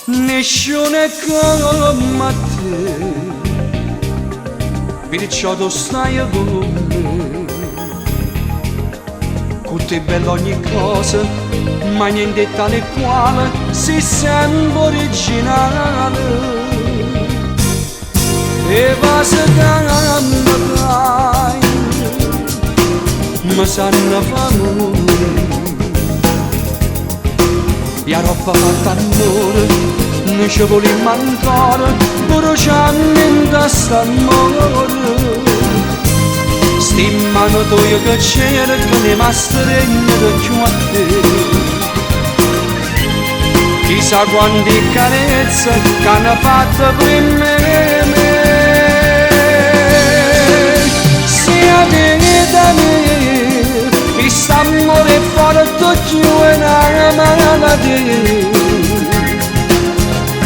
Nessuno è come te, perciò tu stai con me. Con te è bella ogni cosa, ma niente tale quale, sei sempre originale. E vasi che mi dai, mi sanno famore. La roba fatta amore, non ci volimmo ancora, bruciando in testa amore. Sti mano tua che c'era, che ne mastregna più a te. Chissà quante carezze che hanno fatto per me. Sia te da me, quest'amore è forte più una malattia.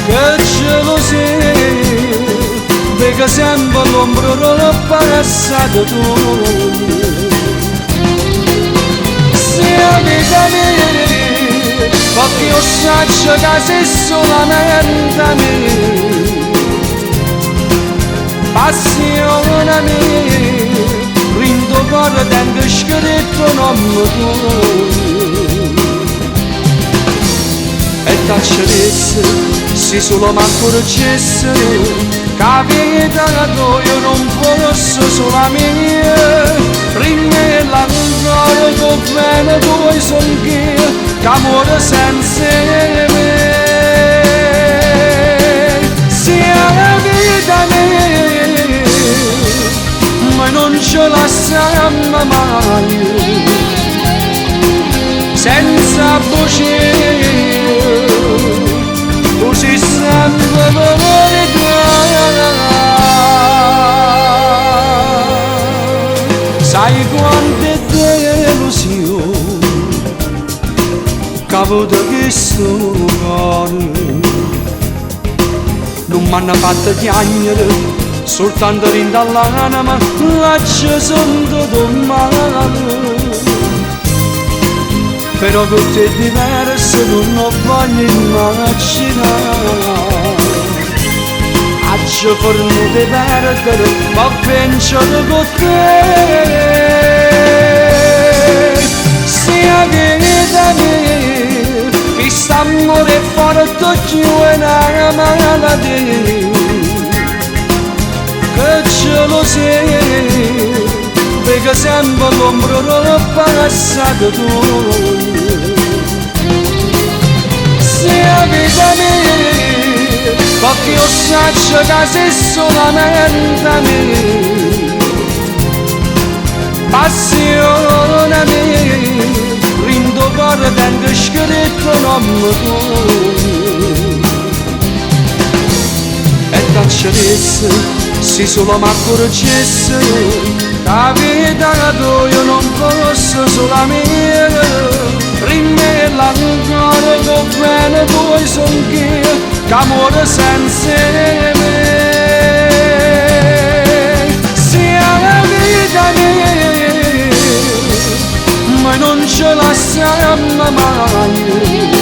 Che gelosia, perché sempre l'ombra del passato tu. Sia vita mia, perché io so che sei solamente mia. Passione mia, rindo cuore tengo scritto nome tuo. E t'acceresse, se solo mi accorgesse, che vita io non fosse sola mia. Rinne l'ancora che bene tu son che amore senza me. Sia la vita mia, ma non ce la lasciamo mai, senza voce. Così sempre valore sai quante delusioni che ho avuto questo cuore. Non m'hanno fatto piangere soltanto rindall'anima, lascia sento male. Però con te è diverso, non ho voglio immaginare. Faccio forno di perdere, ma penso con te. Sia vita mia, quest'amore è forte più una malattia. Che gelosia, perché sempre l'ombra del passato tu. Sia vita mia, perché io so che sei solamente mia. Passione mia, rindo cuore tengo scritto nome tuo. E t'acceresse, se solo mi accorgesse, la vita tua non fosse sola mia. Rinne l'ancora che bene tu son che amore senza me. Sia la vita mia, ma non ce la lasciamo mai,